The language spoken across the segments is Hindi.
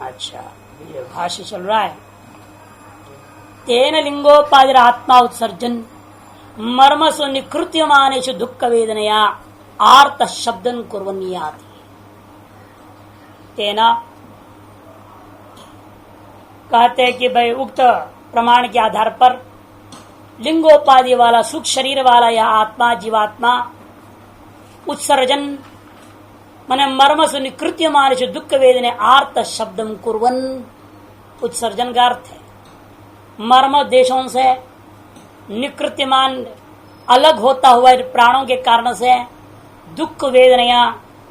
अच्छा, ये भाष्य चल रहा है। तेन लिंगोपाधिर आत्मा उत्सर्जन मर्मसु निकृत्यमानेषु दुःख वेदनया आर्त शब्दन कुर्वन्याति। तेना कहते हैं कि भाई उक्त प्रमाण के आधार पर लिंगोपाधि वाला सुख शरीर वाला यह आत्मा जीवात्मा उत्सर्जन माने मर्मसु निकृत्यमानेषु दुःख वेदने आर्त शब्दम कुर्वन। उत्सर्जन का अर्थ है मर्म देशों से निकृत्यमान अलग होता हुआ प्राणों के कारण से दुख वेदनया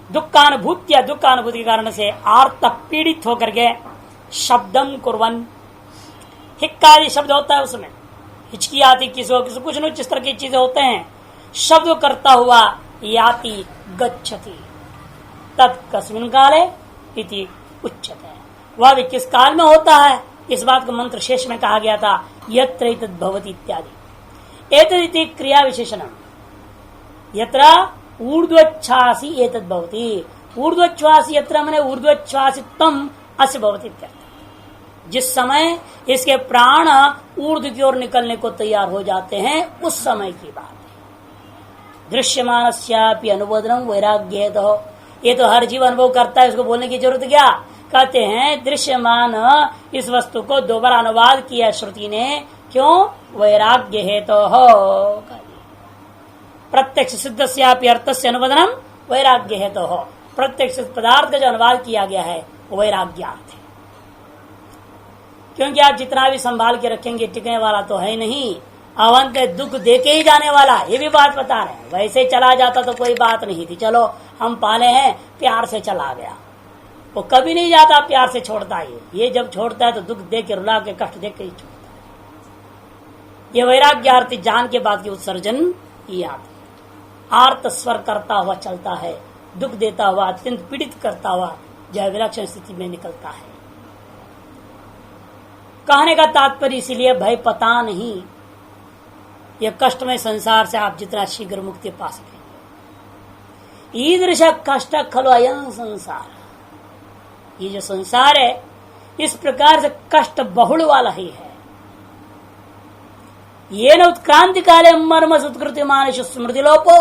दुखानुभूति के कारण से आर्त पीड़ित होकर के शब्दम कुर्वन। हिक्कादि शब्द होता है, उसमें हिचकी आती किसी कुछ न जिस तरह की चीजें होते हैं, शब्द करता हुआ याति गच्छति तत्कस्मिन् काले इति उच्यते। वह भी किस काल में होता है, इस बात को मंत्र शेष में कहा गया था, यत्र एतद् भवति इत्यादि। एतदिति क्रिया विशेषणम यत्र ऊर्ध्वच्छ्वासी एतद् भवति। ऊर्ध्वच्छ्वासी यत्र माने ऊर्ध्वच्छ्वासित्वम अस्य भवति इत्यर्थ। जिस समय इसके प्राण ऊर्ध्व की ओर निकलने को तैयार हो जाते हैं उस समय की बात है। दृश्यमानस्यापि अनुबोधनम वैराग्य तो ये तो हर जीव अनुभव करता है, उसको बोलने की जरूरत क्या। कहते हैं दृश्यमान इस वस्तु को दोबारा अनुवाद किया श्रुति ने, क्यों? वैराग्य है तो हो। प्रत्यक्ष सिद्ध से अर्थ से अनुबोधनम वैराग्य है तो हो। प्रत्यक्ष पदार्थ का जो अनुवाद किया गया है वो वैराग्यार्थ है। क्योंकि आप जितना भी संभाल के रखेंगे टिकने वाला तो है नहीं, अवंत दुख देके ही जाने वाला, ये भी बात बता रहे हैं। वैसे चला जाता तो कोई बात नहीं थी, चलो हम पाले हैं, प्यार से चला गया। वो कभी नहीं जाता, प्यार से छोड़ता है। ये जब छोड़ता है तो दुख दे के रुला के कष्ट दे के ही छोड़ता है। ये वैराग्यार्थी जान के बाद की उत्सर्जन याद आर्त स्वर करता हुआ चलता है, दुख देता हुआ अत्यंत पीड़ित करता हुआ जय विलक्षण स्थिति में निकलता है। कहने का तात्पर्य इसीलिए भय पता नहीं, यह कष्टमय संसार से आप जितना शीघ्र मुक्ति पा सकेंगे। ईदृश कष्ट खलो अयं संसार, ये जो संसार है इस प्रकार से कष्ट बहुल वाला ही है। ये न उत्क्रांति काले मर्म उत्कृति मानस स्मृति लोपो,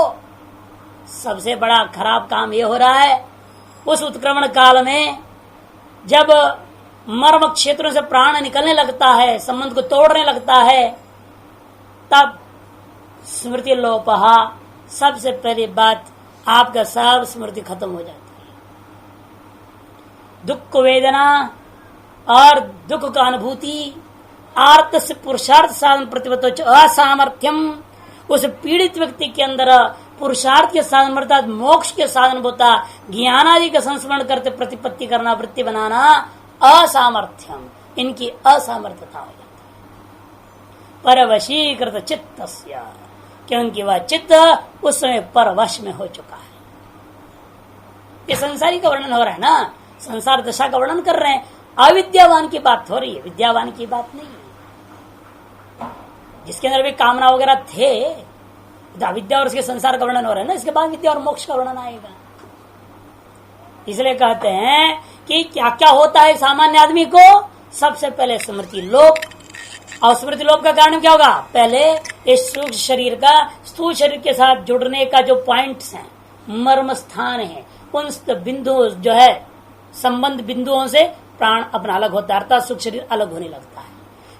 सबसे बड़ा खराब काम ये हो रहा है उस उत्क्रमण काल में जब मर्म क्षेत्रों से प्राण निकलने लगता है, संबंध को तोड़ने लगता है, तब स्मृति लोपहा, सबसे पहली बात आपका सब स्मृति खत्म हो जाती है। दुख वेदना और दुख का अनुभूति, आर्त से पुरुषार्थ साधन प्रतिपत्ति असामर्थ्यम, उस पीड़ित व्यक्ति के अंदर पुरुषार्थ के साधन अर्थात मोक्ष के साधन होता, ज्ञान आदि का संस्मरण करते प्रतिपत्ति करना, वृत्ति बनाना, असामर्थ्यम, इनकी असामर्थ्यता हो जाती है। परवशीकृत चित्तस्य, क्योंकि वह चित्त उस समय परवश में हो चुका है। ये संसारी का वर्णन हो रहा है ना, संसार दशा का वर्णन कर रहे हैं, अविद्यावान की बात हो रही है, विद्यावान की बात नहीं है। जिसके अंदर भी कामना वगैरह थे, तो अविद्या और उसके संसार का वर्णन हो रहा है ना, इसके बाद विद्या और मोक्ष का वर्णन आएगा। इसलिए कहते हैं कि क्या क्या होता है सामान्य आदमी को, सबसे पहले स्मृति लोप, और स्मृति लोप का कारण क्या होगा, पहले इस सूक्ष्म शरीर का स्थूल शरीर के साथ जुड़ने का जो पॉइंट्स हैं, मर्म स्थान है, उन बिंदु जो है संबंध बिंदुओं से प्राण अपना अलग होता है, अर्थात सूक्ष्म शरीर अलग होने लगता है।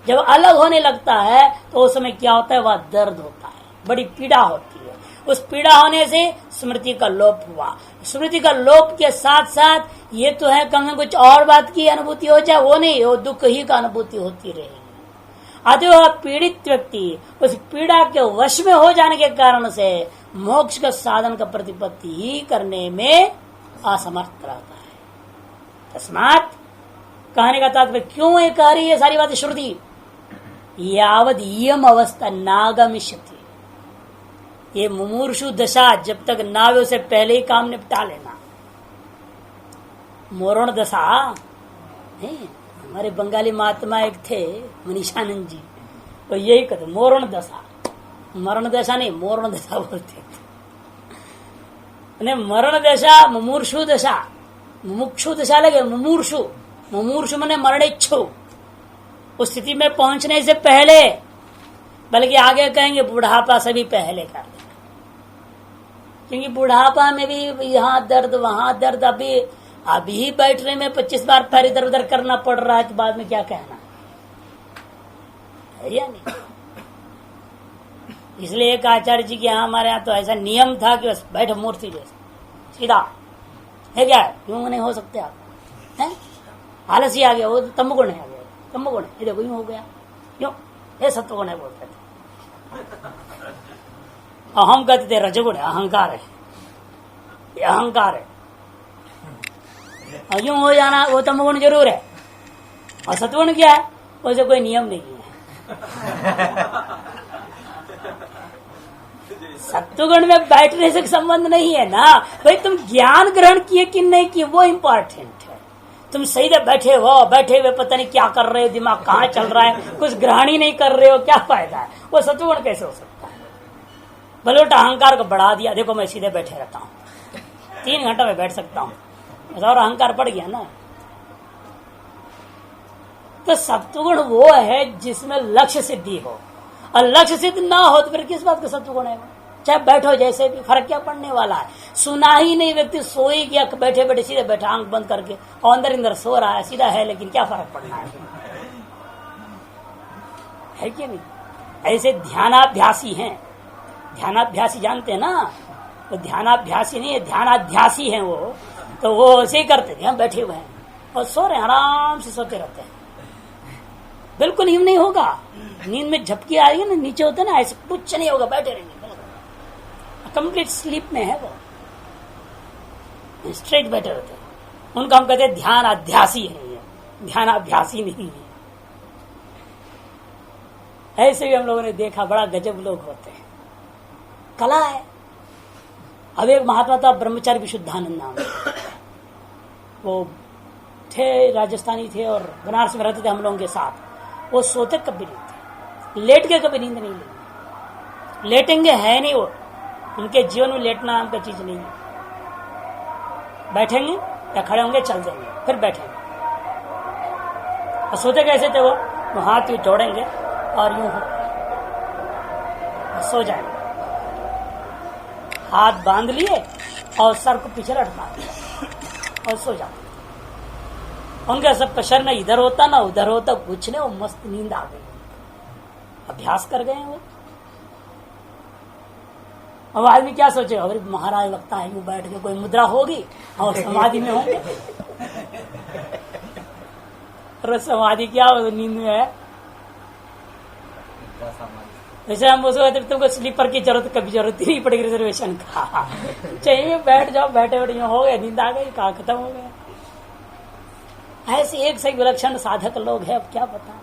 जब अलग होने लगता है तो उस समय क्या होता है, वह दर्द होता है, बड़ी पीड़ा होती है। उस पीड़ा होने से स्मृति का लोप हुआ। स्मृति का लोप के साथ साथ ये तो है कम कुछ और बात की अनुभूति हो जाए, वो नहीं, वो दुख ही का अनुभूति होती रहेगी। अतः पीड़ित व्यक्ति उस पीड़ा के वश में हो जाने के कारण से मोक्ष का साधन का प्रतिपत्ति ही करने में असमर्थ रहता है। तस्मात् कहने का तात्पर्य क्यों ये कह रही है सारी बातें श्रुति, यावद इयम अवस्था नागमिष्यति, ये मुमूर्षु दशा जब तक ना आवे उसे पहले ही काम निपटा लेना। मोरण दशा नहीं, हमारे बंगाली महात्मा एक थे मनीषानंद जी, तो यही कहते मोरण दशा, मरण दशा नहीं मोरण दशा बोलते थे। मरण दशा मुमूर्षु दशा, मुमुक्षु दशा लगे मुमूर्षु, मुमूर्षु मने मरणेच्छु, उस स्थिति में पहुंचने से पहले, बल्कि आगे कहेंगे बुढ़ापा से भी पहले कर देना, क्योंकि बुढ़ापा में भी यहाँ दर्द वहां दर्द, अभी बैठने में 25 बार पैर इधर उधर करना पड़ रहा है, तो बाद में क्या कहना है या नहीं। इसलिए एक आचार्य जी के यहाँ, हमारे यहाँ तो ऐसा नियम था कि बस बैठो मूर्ति जैसे सीधा है, क्या क्यों नहीं हो सकते आप हैं? आलसी आ गया, वो तमगुण है, आ गया तमगुण है, ये देखो यूं हो गया, क्यों ये सत्वगुण है बोलते थे। अहम कहते थे रजगुण है, अहंकार है, ये अहंकार है, और यूं हो जाना वो तमगुण जरूर है। और सत्वगुण क्या है? वैसे कोई नियम नहीं है। सत्वगुण में बैठने से संबंध नहीं है ना भाई, तुम ज्ञान ग्रहण किए कि नहीं किए वो इम्पोर्टेंट है। तुम सही से बैठे हुए पता नहीं क्या कर रहे हो, दिमाग कहाँ चल रहा है, कुछ ग्रहण ही नहीं कर रहे हो, क्या फायदा है? वो सत्वगुण कैसे हो सकता है? बलोटा अहंकार को बढ़ा दिया, देखो मैं सीधे बैठे रहता हूँ, 3 घंटा में बैठ सकता हूँ, और अहंकार पड़ गया ना। तो सत्वगुण वो है जिसमें लक्ष्य सिद्धि हो, और लक्ष्य सिद्ध ना हो तो फिर किस बात का सत्वगुण है? चाहे बैठो जैसे भी, फर्क क्या पड़ने वाला है? सुना ही नहीं, व्यक्ति सो ही गया, बैठे बैठे सीधे बैठा आंख बंद करके, और अंदर सो रहा है, सीधा है, लेकिन क्या फर्क पड़ना है कि नहीं? ऐसे ध्यानाभ्यासी हैं, ध्यानाभ्यासी जानते हैं ना, वो ध्यानाभ्यासी नहीं है, ध्यानाध्यासी है वो, तो वो ऐसे ही करते थे, हम बैठे हुए हैं और सो रहे हैं, आराम से सोते रहते हैं, बिल्कुल नींद नहीं होगा। नींद में झपकी आ रही है ना, नीचे होते ना, ऐसे कुछ नहीं होगा, बैठे रहेंगे, कंप्लीट स्लीप में है वो, स्ट्रेट बैठे रहते हैं। उनका हम कहते हैं ध्यान अध्यासी है, ये ध्यानाभ्यासी नहीं है। ऐसे भी हम लोगों ने देखा, बड़ा गजब लोग होते हैं, कला है। अब एक महात्मा था ब्रह्मचारी विशुद्धानंद नाम, वो थे राजस्थानी थे और बनारस में रहते थे हम लोगों के साथ। वो सोते कभी नहीं थे, लेट के कभी नींद नहीं लेंगे, लेटेंगे है नहीं वो, उनके जीवन में लेटना नाम का चीज नहीं है। बैठेंगे या खड़े होंगे, चल देंगे, फिर बैठेंगे। और सोते कैसे थे वो हाथ यूं जोड़ेंगे और यूं सो जाएंगे, हाथ बांध लिए और सर को पीछे रखना और सो जाते। उनका सब शर न इधर होता ना उधर होता, कुछ नहीं, वो मस्त नींद आ गई, अभ्यास कर गए हैं वो। अब आदमी क्या सोचे, अगर महाराज लगता है यूं बैठ के कोई मुद्रा होगी और समाधि में होंगे। अरे समाधि क्या हो, नींद में है। वैसे हम उसको कहते तुमको स्लीपर की कभी जरूरत ही नहीं पड़ेगी रिजर्वेशन का, चाहिए बैठ जाओ, बैठे बैठे हो गए, नींद आ गई, कहा खत्म हो गया। ऐसे एक से विलक्षण साधक लोग हैं, अब क्या पता।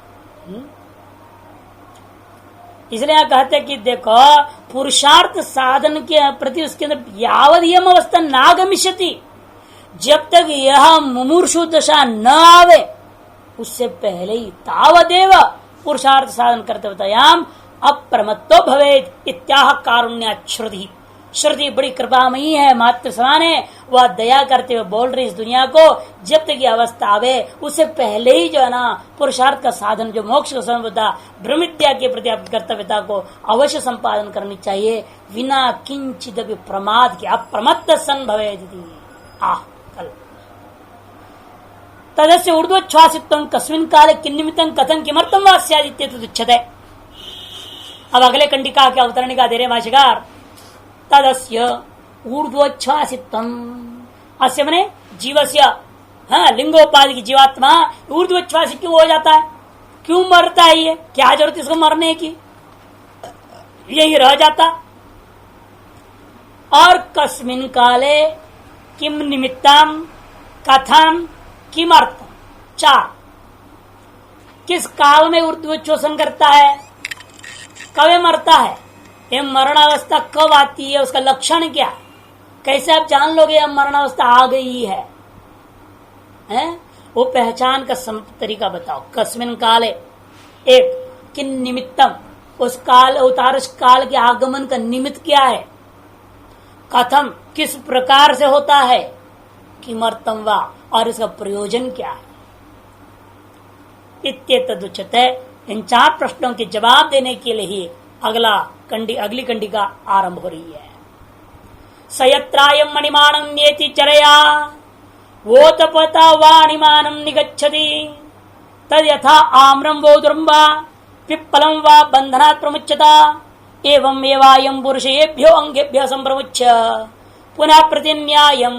इसलिए यहाँ कहते कि देखो, पुरुषार्थ साधन के प्रति उसके अंदर यावद यम अवस्था नागमिष्यति, जब तक यह मुमूर्षु दशा न आवे उससे पहले ही तावदेव पुरुषार्थ साधन कर्तव्यतायाम अप्रमत्तो भवेत् इत्याह कारुण्यात् श्रुति। श्रुति बड़ी कृपामयी है, मात्र समान है, वह दया करते हुए बोल रही इस दुनिया को, जब तक ये अवस्था आवे उससे पहले ही जो है ना पुरुषार्थ का साधन, जो मोक्ष का संबंधा ब्रह्म विद्या के प्रति आपकी कर्तव्यता को अवश्य संपादन करनी चाहिए, बिना किंचित भी प्रमाद के, अप्रमत्त सन भवेत्। तदस्य ऊर्ध्वोच्छ्वासित्वं कस्मिन् काले किन्निमित्तं कथं किमर्थं वा स्यादित्येतदुच्यते। अब अगले कंडिका के अवतरणिका दे रहे भाष्यकार, तदस्य ऊर्ध्वोच्छ्वासित्वं, अस्य मने जीवस्य, लिंगोपाधि की जीवात्मा ऊर्ध्वोच्छ्वासित क्यों हो जाता है, क्यों मरता है, ये क्या जरूरत इसको मरने की, यही रह जाता। और कस्मिन् काले किम निमित्तम कथम किमर्थम, 4 किस काल में ऊर्ध्वोच्छ्वासन करता है, कब मरता है, ये मरणावस्था कब आती है, उसका लक्षण क्या, कैसे आप जान लोगे अब मरणावस्था आ गई है, वो पहचान का तरीका बताओ। कस्मिन काले, एक किन निमित्तम, उस काल उतारस काल के आगमन का निमित्त क्या है, कथम किस प्रकार से होता है, किमर्थम वा और इसका प्रयोजन क्या है, इत्येतदुच्यते। इन 4 प्रश्नों के जवाब देने के लिए ही अगली कंडिका आरंभ हो रही है। सयत्रायम मणिमाणं नेति चरया वोतपता वाणिमानं निगच्छति तद यथा आम्रम वोदुरं वा पिप्पलं वा बंधनात् प्रमुच्यता एवं एवायं पुरुषेभ्यो अंगेभ्यो संप्रमुच्य पुनः प्रतिन्यायं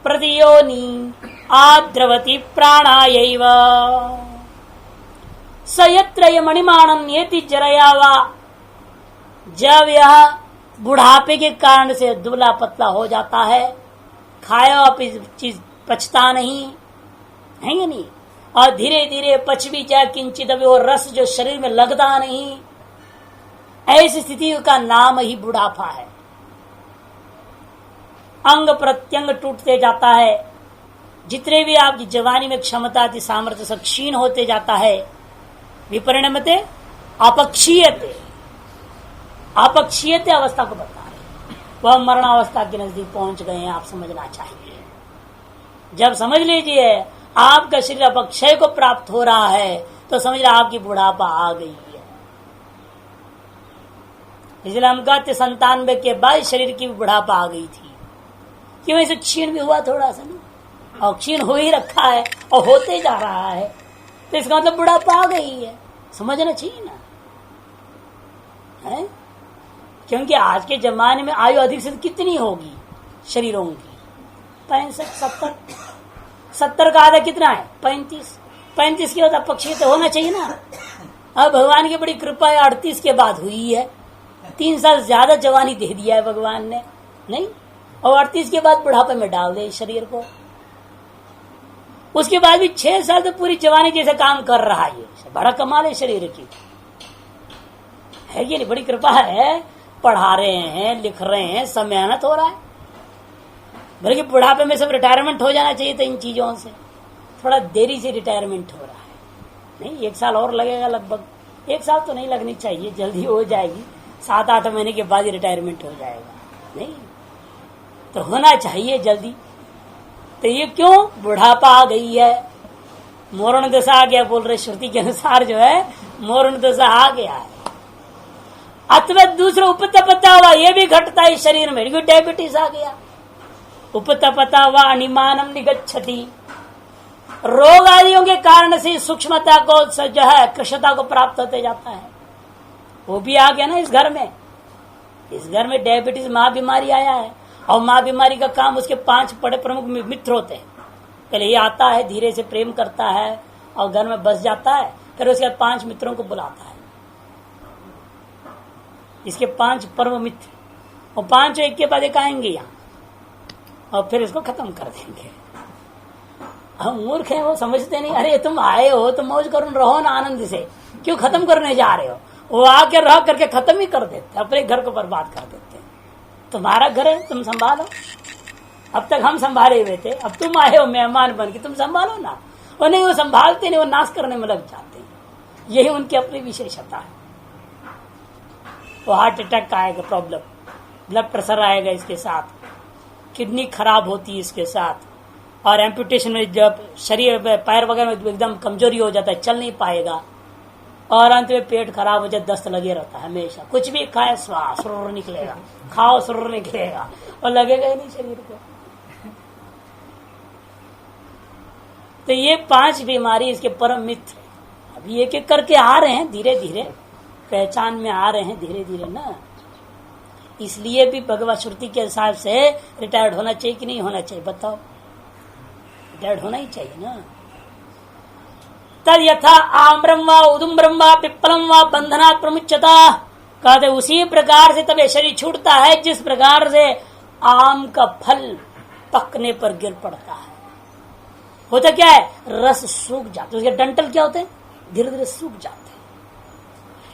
प्रतियोनि आद्रवति प्राणायैव। सयत्र मणिमाणं नेति चरया वा, जब यह बुढ़ापे के कारण से दुबला पतला हो जाता है, खाया चीज पचता नहीं है या नहीं, और धीरे धीरे पच भी जाए किंचित वो रस जो शरीर में लगता नहीं, ऐसी स्थिति का नाम ही बुढ़ापा है। अंग प्रत्यंग टूटते जाता है, जितने भी आपकी जवानी में क्षमता थी सामर्थ्य सब क्षीण होते जाता है। विपरिणमते अपक्षीयते, अपक्षीयते अवस्था को बता रहे, वह मरणावस्था के नजदीक पहुंच गए हैं, आप समझना चाहिए। जब समझ लीजिए आपका शरीर अपक्षय को प्राप्त हो रहा है तो समझ रहा आपकी बुढ़ापा आ गई है। इसलिए हम कहते 97 के बाद शरीर की बुढ़ापा आ गई थी, क्यों? ऐसे क्षीण भी हुआ थोड़ा सा ना, और क्षीण हो ही रखा है और होते जा रहा है, तो इसका मतलब बुढ़ापा आ गई है, समझना चाहिए ना है? क्योंकि आज के जमाने में आयु अधिक से कितनी होगी शरीरों की? 65, 70 का आधा कितना है? 35 के बाद अपक्षय तो होना चाहिए ना। अब भगवान की बड़ी कृपा है, 38 के बाद हुई है, 3 साल ज्यादा जवानी दे दिया है भगवान ने, नहीं? और 38 के बाद बुढ़ापे में डाल दे शरीर को, उसके बाद भी 6 साल तो पूरी जवानी जैसे काम कर रहा है। बड़ा कमाल है शरीर की, है ये नहीं? बड़ी कृपा है, पढ़ा रहे हैं, लिख रहे हैं, सब मेहनत हो रहा है। बल्कि बुढ़ापे में सब रिटायरमेंट हो जाना चाहिए था इन चीजों से, थोड़ा देरी से रिटायरमेंट हो रहा है। नहीं, 1 साल और लगेगा, लगभग 1 साल तो नहीं लगनी चाहिए, जल्दी हो जाएगी, 7-8 महीने के बाद ही रिटायरमेंट हो जाएगा। नहीं तो होना चाहिए जल्दी। तो ये क्यों? बुढ़ापा आ गई है, मोरण दशा आ गया, बोल रहे श्रुति के अनुसार जो है मोरण दशा आ गया है। अथवा दूसरा उपतपता हुआ, ये भी घटता है शरीर में, डायबिटीज आ गया। उपतपता हुआ अनिमानम निगच्छति, रोग आदियों के कारण से सूक्ष्मता को जो है कृशता को प्राप्त होते जाता है, वो भी आ गया ना इस घर में। इस घर में डायबिटीज माँ बीमारी आया है, और माँ बीमारी का काम उसके 5 बड़े प्रमुख मित्र होते हैं। पहले ये आता है, धीरे से प्रेम करता है और घर में बस जाता है, फिर उसके बाद 5 मित्रों को बुलाता है, इसके 5 परम मित्र, और 5 एक के बाद एक आएंगे यहाँ और फिर इसको खत्म कर देंगे। हम मूर्ख हैं, वो समझते नहीं, अरे तुम आए हो तो मौज करो, रहो ना आनंद से, क्यों खत्म करने जा रहे हो? वो आके रह करके खत्म ही कर देते, अपने घर को बर्बाद कर देते। तुम्हारा घर है, तुम संभालो, अब तक हम संभाले हुए थे, अब तुम आए हो मेहमान बन के, तुम संभालो ना। वो नहीं, वो संभालते नहीं, वो नाश करने में लग जाते हैं। यही उनकी अपनी विशेषता है। वो हार्ट अटैक का आएगा प्रॉब्लम, ब्लड प्रेशर आएगा इसके साथ, किडनी खराब होती है इसके साथ, और एम्पुटेशन में जब शरीर पैर वगैरह में एकदम कमजोरी हो जाता है, चल नहीं पाएगा, और अंत में पेट खराब हो जाए, दस्त लगे रहता है हमेशा। कुछ भी खाए श्वास सुर निकलेगा, खाओ सुर निकलेगा, और लगेगा ही नहीं शरीर को। तो ये 5 बीमारी इसके परम मित्र, अभी एक एक करके आ रहे हैं, धीरे धीरे पहचान में आ रहे हैं, धीरे धीरे ना। इसलिए भी भगवत श्रुति के हिसाब से रिटायर्ड होना चाहिए कि नहीं होना चाहिए? बताओ, रिटायर्ड होना ही चाहिए ना। तद यथा आम्रम व उदुम्रम व पिप्पलम व बंधनात् प्रमुच्यता, कहते उसी प्रकार से तब ये शरीर छूटता है जिस प्रकार से आम का फल पकने पर गिर पड़ता है। होता क्या है? रस सूख जाते, उसके डंठल क्या होते हैं? धीरे धीरे सूख जाते हैं।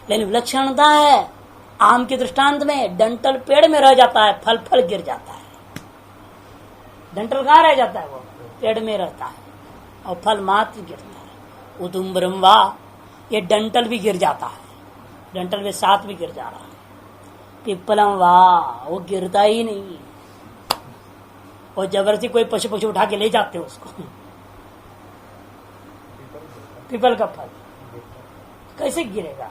लेकिन विलक्षणता है आम के दृष्टांत में, डंठल पेड़ में रह जाता है, फल फल गिर जाता है। डंठल कहाँ रह जाता है? वो पेड़ में रहता है और फल मात्र गिरता है। उदुम्बरम वा, ये डंठल भी गिर जाता है, डंठल के साथ भी गिर जा रहा है। पिप्पलम वाह, वो गिरता ही नहीं, वो जबरदस्ती कोई पशु पशु उठा के ले जाते हैं उसको। पीपल का फल कैसे गिरेगा?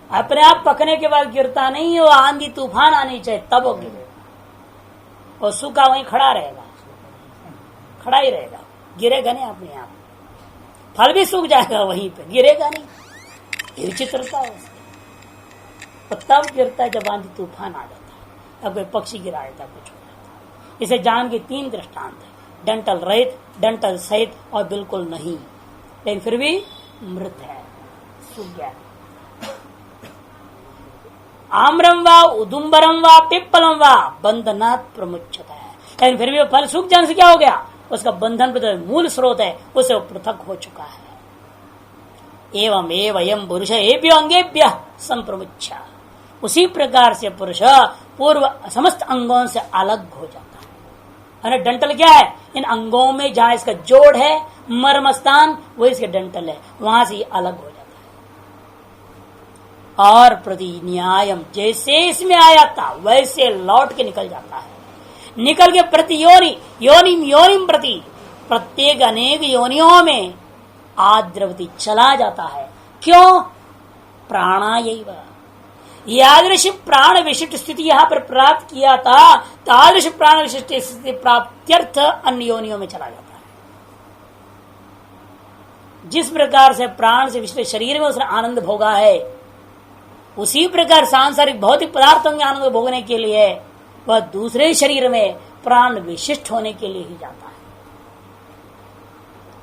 अपने आप पकने के बाद गिरता नहीं, वो आंधी तूफान आनी चाहिए तब वो गिरेगा। और सूखा वहीं खड़ा रहेगा, खड़ा ही रहेगा, गिरेगा नहीं अपने आप। फल भी सूख जाएगा वहीं पे, गिरेगा नहीं। ये विचित्रता है उसकी। तब गिरता है जब आंधी तूफान आ जाता है, अब कोई पक्षी गिरा देता, कुछ हो जाता है। इसे जान के 3 दृष्टांत है, डंटल रहित, डंटल सहित और बिल्कुल नहीं, लेकिन फिर भी मृत है, सूख गया। आम्रम वा उदुम्बरम वा पिप्पलम वा बंधनात् प्रमुच्यते है, लेकिन फिर भी वो फल सूख जाने से क्या हो गया? उसका बंधन पे मूल स्रोत है, उसे पृथक हो चुका है। एवं एवं पुरुष एभ्यो अंगेभ्य संप्रमुच्य, उसी प्रकार से पुरुष पूर्व समस्त अंगों से अलग हो जाता है। डंटल क्या है? इन अंगों में जहां इसका जोड़ है, मर्म स्थान, वो इसके डंटल है, वहां से अलग हो जाता है। और प्रति न्यायम, जैसे इसमें आया था वैसे लौट के निकल जाता है। निकल के प्रति योनि योनिम योनिम प्रति, प्रत्येक अनेक योनियों में आद्रवती चला जाता है। क्यों? प्राणायैव, यादृश प्राण विशिष्ट स्थिति यहां पर प्राप्त किया था, तादृश प्राण विशिष्ट स्थिति प्राप्त्यर्थ अन्य योनियों में चला जाता है। जिस प्रकार से प्राण से विशिष्ट शरीर में उसने आनंद भोगा है, उसी प्रकार सांसारिक भौतिक पदार्थों के आनंद भोगने के लिए वह दूसरे शरीर में प्राण विशिष्ट होने के लिए ही जाता है।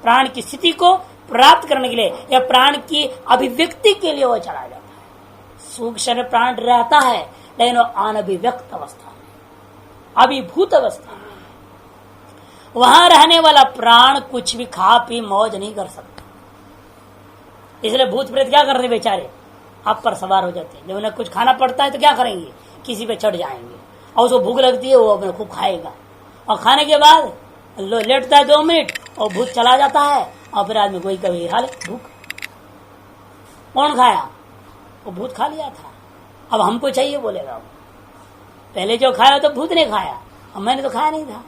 प्राण की स्थिति को प्राप्त करने के लिए या प्राण की अभिव्यक्ति के लिए वह चला जाता है। सूक्ष्म प्राण रहता है, लेकिन वो अनभिव्यक्त अवस्था में, अभिभूत अवस्था में, वहां रहने वाला प्राण कुछ भी खा पी मौज नहीं कर सकता। इसलिए भूत प्रेत क्या करते बेचारे? आप पर सवार हो जाते हैं। जब उन्हें कुछ खाना पड़ता है तो क्या करेंगे? किसी पे चढ़ जाएंगे, और उसको भूख लगती है, वो अपने खूब खाएगा, और खाने के बाद लेटता है 2 मिनट और भूत चला जाता है, और फिर आदमी कोई कभी हाल भूख, कौन खाया? वो भूत खा लिया था, अब हमको चाहिए बोलेगा वो। पहले जो खाया तो भूत ने खाया, अब मैंने तो खाया नहीं था,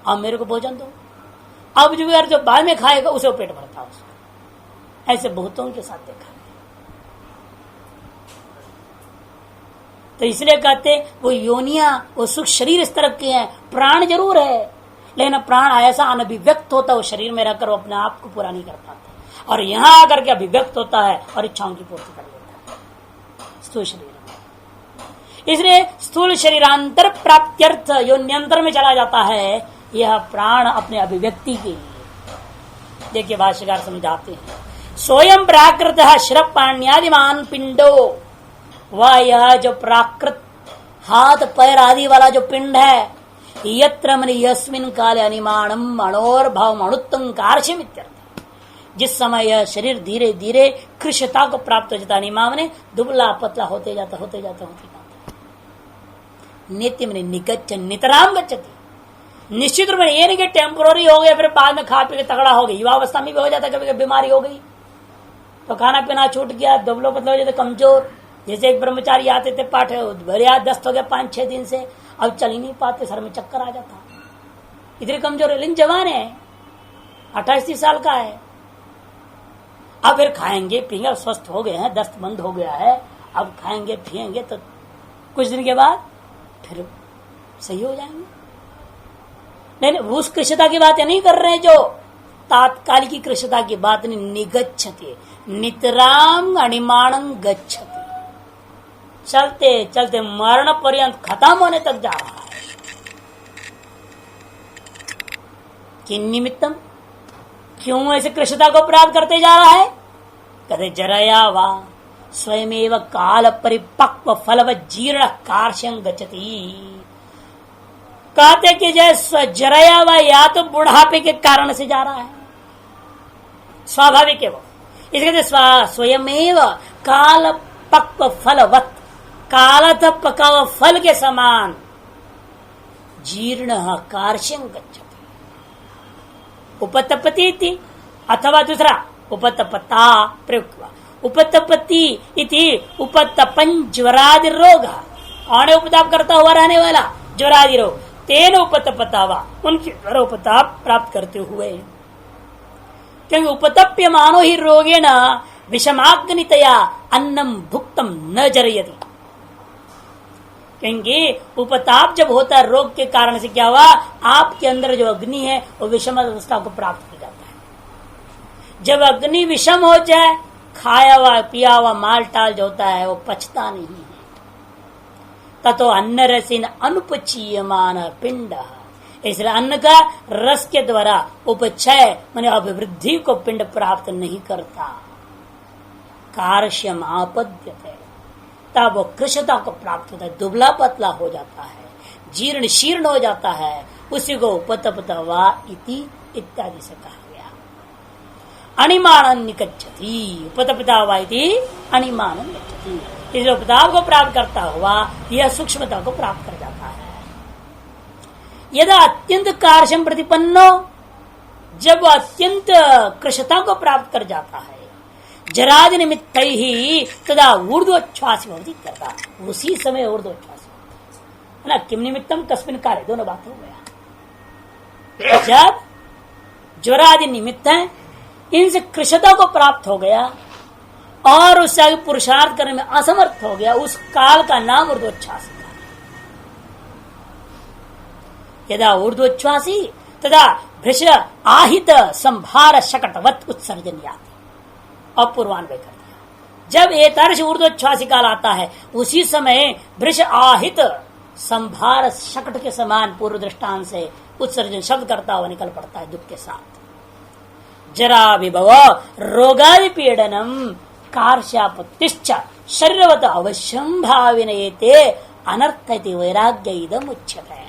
अब मेरे को भोजन दो। अब जो बाद में खाएगा उसे पेट भरता उसको। ऐसे भूतों के साथ देखा। तो इसलिए कहते वो योनिया, वो सुख शरीर इस तरफ के हैं, प्राण जरूर है, लेकिन प्राण ऐसा अनभिव्यक्त होता है, वो शरीर में रहकर अपने आप को पूरा नहीं कर पाता, और यहां आकर के अभिव्यक्त होता है और इच्छाओं की पूर्ति कर लेता है स्थूल शरीर में। इसलिए स्थूल शरीरांतर प्राप्त्यर्थ योन्यंतर में चला जाता है, यह प्राण अपने अभिव्यक्ति के लिए। देखिए भाष्यकार समझाते हैं, स्वयं प्राकृत श्रप पाण्यादिमान पिंडो, वह यह जो प्राकृत हाथ पैर आदि वाला जो पिंड है, यत्र मन यस्मिन काले अनिमाणम अणोर भाव अणुत्तम कार्षम इत्यर्थ, जिस समय यह शरीर धीरे धीरे कृष्णता को प्राप्त हो जाता, अनिमा ने दुबला पतला होते जाता होते जाता होते जाता, नित्य में निगच्छ नितराम गच्छति। निश्चित रूप में ये नहीं कि टेम्पोररी हो गया फिर बाद में खा पी के तगड़ा हो गई, युवावस्था में भी हो जाता, कभी कभी बीमारी हो गई तो खाना पीना छूट गया, दुबलो पतला हो जाते, कमजोर। जैसे एक ब्रह्मचारी आते थे पाठ भरिया दस्त हो गया 5-6 दिन से, अब चल ही नहीं पाते, सर में चक्कर आ जाता, इतने कमजोर है, लेकिन जवान है, 28-30 साल का है। अब फिर खाएंगे पिएंगे, स्वस्थ हो गए हैं, दस्त बंद हो गया है, अब खाएंगे पिएंगे तो कुछ दिन के बाद फिर सही हो जाएंगे। लेकिन उस कृष्णता की बात नहीं कर रहे हैं, जो तात्कालिक कृष्णता की बात नहीं, निगच्छते नितराम अणिमाणं गच्छति, चलते चलते मरण पर्यंत खत्म होने तक जा रहा है। किन निमित्तम, क्यों ऐसे कृष्णता को प्राप्त करते जा रहा है? कहते जरया वा स्वयमेव काल परिपक्व फलव जीर्ण कार्श्यं गच्छति। कहते कि जैसे जरया वा, या तो बुढ़ापे के कारण से जा रहा है, स्वाभाविक है वो, इसके स्वयमेव काल पक्व फलवत, कालत पका हुआ फल के समान जीर्ण कार्श्यं गच्छति। उपतपति थी, अथवा दूसरा उपतपता प्रयुक्त हुआ, उपतपति इति उपतपन ज्वरादि रोग, कौन उपताप करता हुआ रहने वाला ज्वरादि रोग, तेन उपतपता हुआ, उनके द्वारा उपताप प्राप्त करते हुए। क्योंकि उपतप्य मानो ही रोगेण विषमाग्नितया अन्नम भुक्तम न जरयति। क्योंकि उपताप जब होता है रोग के कारण से क्या हुआ, आपके अंदर जो अग्नि है वो विषम अवस्था को प्राप्त हो जाता है। जब अग्नि विषम हो जाए, खाया हुआ पिया हुआ माल टाल जो होता है वो पचता नहीं है। ततो अन्न रसिन अनुपचीयमान पिंड, इसलिए अन्न का रस के द्वारा उपचय माने अभिवृद्धि को पिंड प्राप्त नहीं करता। कार्श्यम आपद्यते, तब वो कृशता को प्राप्त होता है, दुबला पतला हो जाता है, जीर्ण शीर्ण हो जाता है। उसी को उपतपतवा इति इत्यादि से कहा गया। अणिमानन निकच्छति, उपतपतवा इति अणिमानन निकच्छति, इसलिए उपताप को प्राप्त करता हुआ यह सूक्ष्मता को प्राप्त कर जाता है। यदा अत्यंत कार्शम प्रतिपन्नो, जब अत्यंत कृशता को प्राप्त कर जाता है, जराज निमित्त ही तदा ऊर्ध्वोच्छ्वास भवति करता, उसी समय ऊर्ध्वोच्छ्वास है ना। किम निमित्तम कस्मिन कार्य, दोनों बात हो गया। जब ज्वरादि निमित्त है, इनसे कृशता को प्राप्त हो गया और उससे आगे पुरुषार्थ करने में असमर्थ हो गया, उस काल का नाम ऊर्ध्वोच्छ्वास है। यदा ऊर्ध्वोच्छ्वासी तदा भृश आहित संभार शकटवत उत्सर्जन याति, अपूर्वान्वय कर दिया। जब एतादृश ऊर्ध्वोच्छ्वासी काल आता है, उसी समय भृश आहित संभार शकट के समान पूर्व दृष्टांत से उत्सर्जन शब्द करता हुआ निकल पड़ता है दुख के साथ। जरा विभव रोगादि पीड़नम कार्श्यापत्तिश्च शरीरवत अवश्यम भाविनयेते अनर्थ इति वैराग्य इदम उच्यते।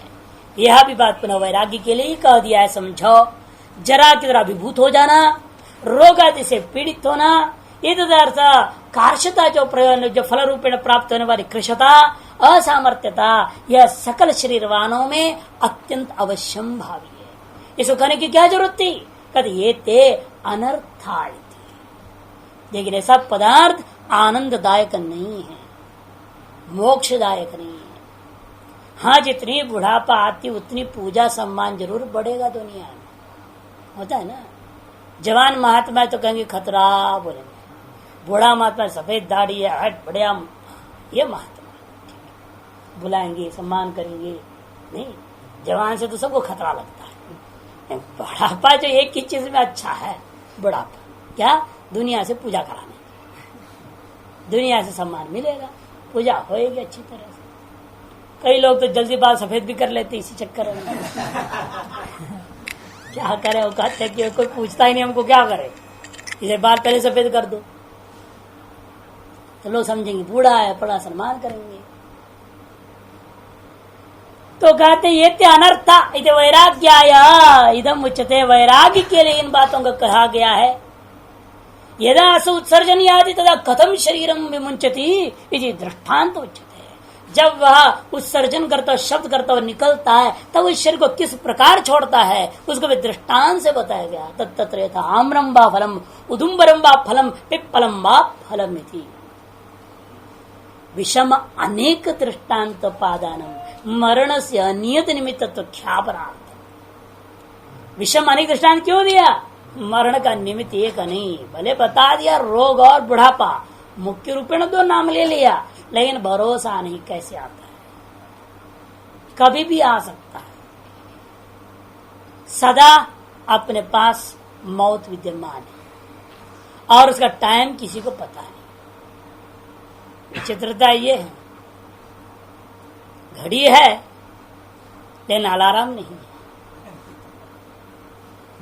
यह भी बात पुनः वैराग्य के लिए ही कह दिया है। समझो, जरा की तरह अभिभूत हो जाना, रोग आदि से पीड़ित होना, ये तदर्थ कार्शता जो प्रयोजन जो फल रूपेण प्राप्त होने वाली कृशता, असामर्थ्यता, यह सकल शरीरवानों में अत्यंत अवश्यम भावी है। इसको कहने की क्या जरूरत थी? कहते ये ते अनर्थाय, लेकिन ऐसा पदार्थ आनंददायक नहीं है, मोक्षदायक नहीं है। हाँ, जितनी बुढ़ापा आती उतनी पूजा सम्मान जरूर बढ़ेगा दुनिया में, होता है ना। जवान महात्मा तो कहेंगे खतरा बोलेंगे, बूढ़ा महात्मा सफेद दाढ़ी है, हट बढ़िया, ये महात्मा बुलाएंगे सम्मान करेंगे। नहीं, जवान से तो सबको खतरा लगता है। बुढ़ापा जो एक ही चीज में अच्छा है, बुढ़ापा क्या, दुनिया से पूजा कराने, दुनिया से सम्मान मिलेगा, पूजा होएगी अच्छी तरह से। कई लोग तो जल्दी बाल सफेद भी कर लेते इसी चक्कर में। क्या करे, वो कहते हैं कि कोई पूछता ही नहीं हमको, क्या करे, इसे बाल पहले सफेद कर दो तो लोग समझेंगे बूढ़ा है, बड़ा सम्मान करेंगे। तो कहते ये अनर्था इति वैराग्याय इदम उच्यते, वैराग्य के लिए इन बातों का कहा गया है। यदा असौ उत्सर्जन यादि तदा कथम शरीरम विमुंचति इति दृष्टांत उच्यते। जब वह उत्सर्जन करता शब्द करता हुआ निकलता है, तब उस शरीर को किस प्रकार छोड़ता है उसको भी दृष्टांत से बताया गया। तत्र यथा आम्रम वा फलम उदुम्बरम वा फलम पिप्पलम वा फलम इति विषम अनेक दृष्टांत पादानम मरण से अनियत निमित्तत्व ख्यापनार्थ। विषम अनेक दृष्टांत क्यों दिया? मरण का निमित्त एक नहीं, भले बता दिया रोग और बुढ़ापा, मुख्य रूपेण दो नाम ले लिया, लेकिन भरोसा नहीं कैसे आता है, कभी भी आ सकता है। सदा अपने पास मौत विद्यमान है और उसका टाइम किसी को पता नहीं। विचित्रता ये है, घड़ी है लेकिन अलार्म नहीं है।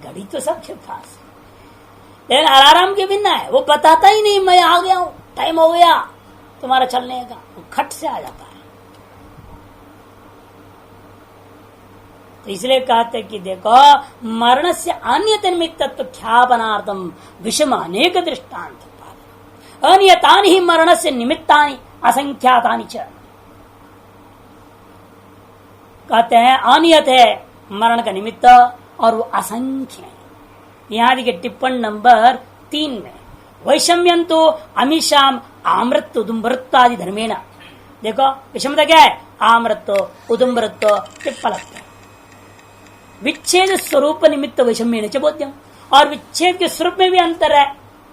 घड़ी तो सबके पास है, लेकिन अलार्म के बिना है, वो बताता ही नहीं मैं आ गया हूं, टाइम हो गया तुम्हारा चलने का, वो खट से आ जाता है। तो इसलिए कहते कि देखो, मरण से अन्यत निमित्तत्व ख्यापनार्थम विषम अनेक दृष्टांत, अनियतानि ही मरण से निमित्तानि असंख्यातानि च। कहते हैं अनियत है मरण का निमित्त और वो असंख्य है। यहां देखिए टिप्पण नंबर 3 में, वैषम्यं तो अमीशाम आमृत्व उदुम्बरत्व आदि धर्मेण। देखो विषमता क्या है? आमृत्व उदुम्बरत्व पिप्पलत्व, विच्छेद स्वरूप निमित्त वैषम्येन च बोध्यम। और विच्छेद के स्वरूप में भी अंतर है।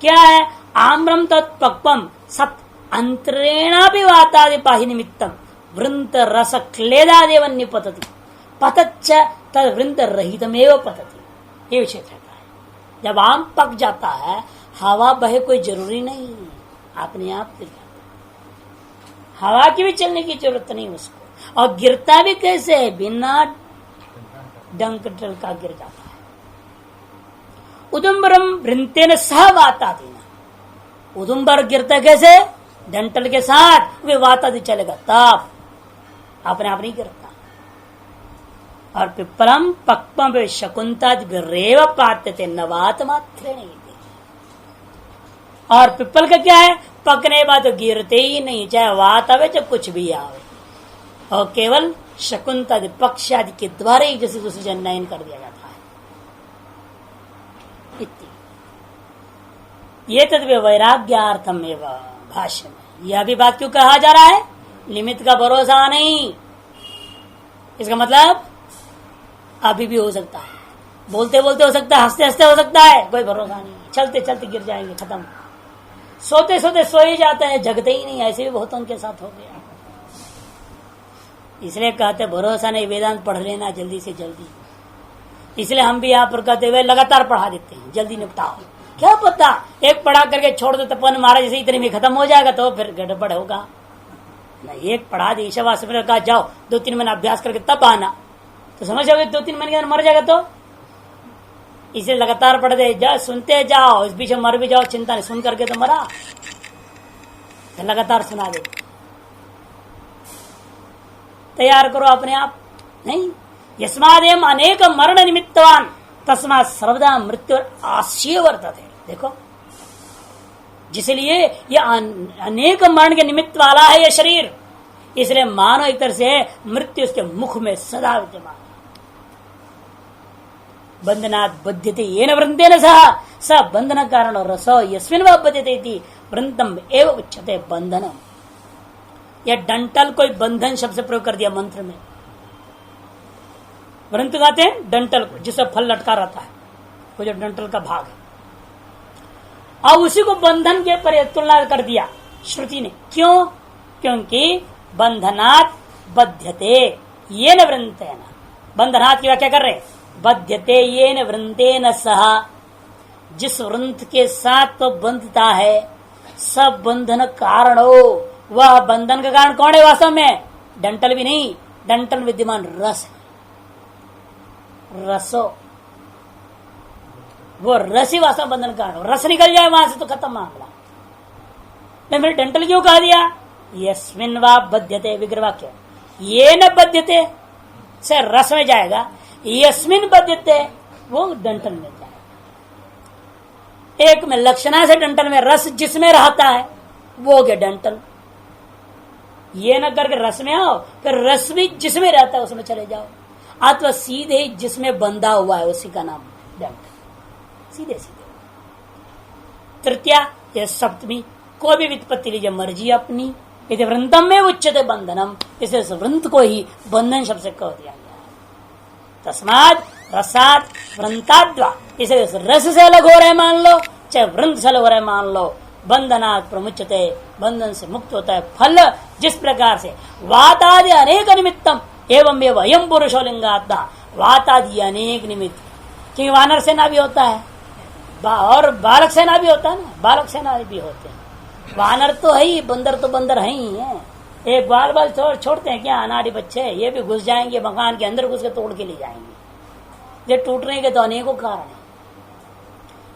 क्या है? आम्रम तत्पक्वम सत अंतरेणा भी वातादि पाहि निमित्तम वृंत रस क्लेदादेव निपतति पतच्च तद वृंत रहितमेव पतति। ये विषय रहता है। जब आम पक जाता है, हवा बहे कोई जरूरी नहीं, अपने आप गिर जाता है। हवा की भी चलने की जरूरत नहीं उसको। और गिरता भी कैसे है? बिना डंक का गिर जाता है। उदुम्बरम वृंतेन सह वातादिना। उदुम्बर गिरता कैसे? डंटल के साथ। वे वातादि चलेगा तब, अपने आप नहीं गिरता। और पिप्पलम पक्वम शकुंतादिरेव पात्यते नवात मात्रे नहीं। और पिप्पल का क्या है? पकने बाद तो गिरते ही नहीं, चाहे वात आवे चाहे कुछ भी आवे, और केवल शकुंतादि पक्ष आदि के द्वारा ही जैसे दूसरी जन्नयन कर दिया जाता है। ये तद्वे वैराग्यार्थम एवं भाष्य में यह भी बात क्यों कहा जा रहा है? निमित्त का भरोसा नहीं। इसका मतलब अभी भी हो सकता है, बोलते बोलते हो सकता है, हंसते हंसते हो सकता है, कोई भरोसा नहीं। चलते चलते गिर जाएंगे, खत्म। सोते सोते सो ही जाते हैं, जगते ही नहीं। ऐसे भी बहुतों के साथ हो गया। इसलिए कहते भरोसा नहीं, वेदांत पढ़ लेना जल्दी से जल्दी। इसलिए हम भी यहाँ पर कहते हुए लगातार पढ़ा देते हैं, जल्दी निपटाओ। क्या पता एक पढ़ा करके छोड़ दो, तपन महाराज जैसे इतने में खत्म हो जाएगा तो फिर गड़बड़ होगा। नहीं, एक पढ़ा दी ईशावास में कहा जाओ 2-3 महीना अभ्यास करके तब आना, तो समझ आओगे 2-3 महीने के अंदर मर जाएगा। तो इसे लगातार पढ़ दे जाओ, सुनते जाओ, इस बीच में मर भी जाओ, चिंता नहीं, सुन करके तो मरा, तो लगातार सुना दे। तैयार करो अपने आप। नहीं, यस्मादेम अनेक मरण निमित्तवान तस्मात् सर्वदा मृत्यु आश्चर्य वर्तते। देखो, जिसलिए ये अनेक मरण के निमित्त वाला है ये शरीर, इसलिए मानो एक तरह से मृत्यु उसके मुख में सदा विद्यमान। बंधनात् बध्यते येन वृंतेन सह स बंधन कारण रसो यस्मिन् वा बध्यते इति वृंतम एव उच्यते बंधनम। यह डंटल कोई बंधन शब्द से प्रयोग कर दिया मंत्र में। वृंत कहते हैं डंटल को, जिससे फल लटका रहता है, वो जो डंटल का भाग है। और उसी को बंधन के पर तुलना कर दिया श्रुति ने। क्यों? क्योंकि बंधनात् बध्यते येन वृंतेन। बंधनात् की व्याख्या कर रहे, बध्यते येन वृंतेन सह, जिस वृंत के साथ तो बंधता है, सब बंधन कारण हो। वह बंधन का कारण कौन है? वास्तव में डंटल भी नहीं, डंटल विद्यमान रस है। रसो, वो रस ही वास्तव बंधन का कारण। रस निकल जाए वहां से तो खत्म मामला। मैंने डंटल क्यों कहा दिया? यस्मिन् वा बध्यते, विग्रह वाक्य। ये न बध्यते से रस में जाएगा, यस्मिन् बध्यते वो डंटल में जाएगा। एक में लक्षणा से डंटल में रस जिसमें रहता है वो हो गया डंटल। ये न करके रस में आओ, फिर रस भी जिसमें रहता है उसमें चले जाओ, अथवा सीधे ही जिसमें बंधा हुआ है उसी का नाम डंटल। सीधे सीधे। तृतीया या सप्तमी, कोई भी वित्पत्ति लीजिए, मर्जी अपनी। यदि वृंतम में उच्चते बंधनम, इसे वृंत को ही बंधन शब्द से कह दिया गया। तस्माद रसाद वृंताद्वा, इसे रस से अलग हो रहे मान लो, चाहे वृंत से अलग हो रहे मान लो, बंधनात् प्रमुच्यते, बंधन से मुक्त होता है। फल जिस प्रकार से वातादि अनेक निमित्तम एवं एवं अयम पुरुषो लिंगात्मा, वातादि अनेक निमित्त, क्योंकि वानर सेना भी होता है और बालक सेना भी होता है ना, बालक सेना भी होते हैं। वानर तो है ही, बंदर तो बंदर है ही है। एक बाल बाल छोड़ते हैं क्या? अनाड़ी बच्चे ये भी घुस जाएंगे मकान के अंदर, घुस के तोड़ के ले जाएंगे। ये टूटने के तो अनेकों कारण है।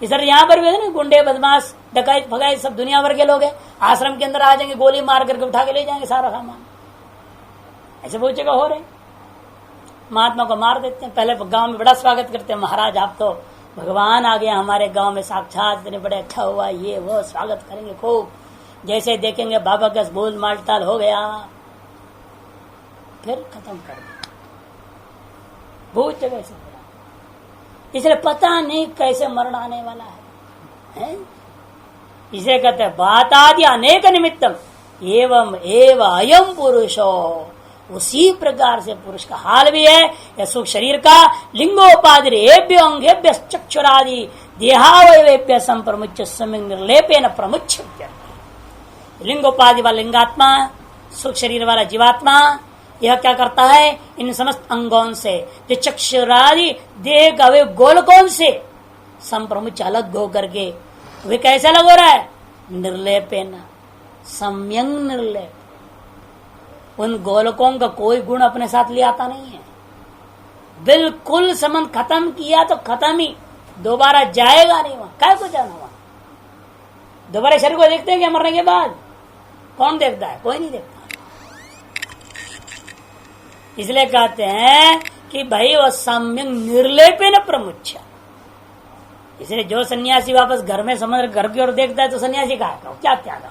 इधर यहाँ पर भी है ना, गुंडे बदमाश डकैत भगाई सब दुनिया भर के लोग हैं, आश्रम के अंदर आ जाएंगे, गोली मार करके उठा के ले जाएंगे सारा सामान। ऐसे बहुत जगह हो रहे। महात्मा को मार देते हैं, पहले गांव में बड़ा स्वागत करते हैं, महाराज आप तो भगवान आ गया हमारे गांव में, साक्षात इतने बड़े अच्छा हुआ, ये वो स्वागत करेंगे खूब। जैसे देखेंगे बाबा का बोल मालताल हो गया, फिर खत्म कर दिया। बहुत जगह से, इसलिए पता नहीं कैसे मरण आने वाला है? इसे कहते हैं वातादि अनेक निमित्तम एवं एवं अयम पुरुषो। उसी प्रकार से पुरुष का हाल भी है, यह सुख शरीर का लिंगोपाधि एभ्य अंगेभ्य चक्षुरादि देहावयवेभ्य संप्रमुच्य सम्यक निर्लेपेन प्रमुच्य। लिंगोपाधि वाला लिंगात्मा, सुख शरीर वाला जीवात्मा, यह क्या करता है? इन समस्त अंगों से, जो चक्षुरादि देह का वे गोलकों से संप्रमुच अलग हो करके वे कैसे अलग हो रहा है? निर्लेपेन, सम्यक निर्लेप। उन गोलकों का कोई गुण अपने साथ ले आता नहीं है। बिल्कुल संबंध खत्म किया तो खत्म ही, दोबारा जाएगा नहीं वहां। क्या को जाना वहां? दोबारा शरीर को देखते हैं क्या मरने के बाद? कौन देखता है? कोई नहीं देखता। इसलिए कहते हैं कि भाई वह सम्यक निर्लेपेन प्रमुच्य। इसलिए जो सन्यासी वापस घर में समझ घर की ओर देखता है तो सन्यासी का क्या त्याग?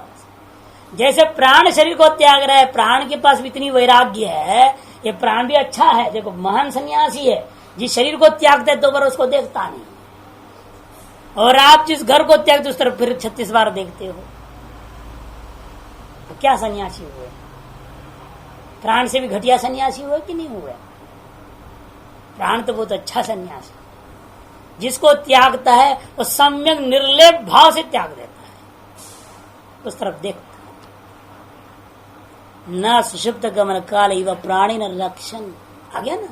जैसे प्राण शरीर को त्याग रहा है, प्राण के पास भी इतनी वैराग्य है, ये प्राण भी अच्छा है। देखो महान सन्यासी है, जिस शरीर को त्यागता है दो बार उसको देखता नहीं, और आप जिस घर को त्यागते उस तरफ फिर 36 बार देखते हो, तो क्या सन्यासी हुए? प्राण से भी घटिया सन्यासी हुए कि नहीं हुए? प्राण तो बहुत अच्छा सन्यासी, जिसको त्यागता है वो सम्यक निर्लेप भाव से त्याग देता है, उस तरफ देखता। न सुषुप्त गमन काल इव प्राणी न रक्षण, आ गया ना।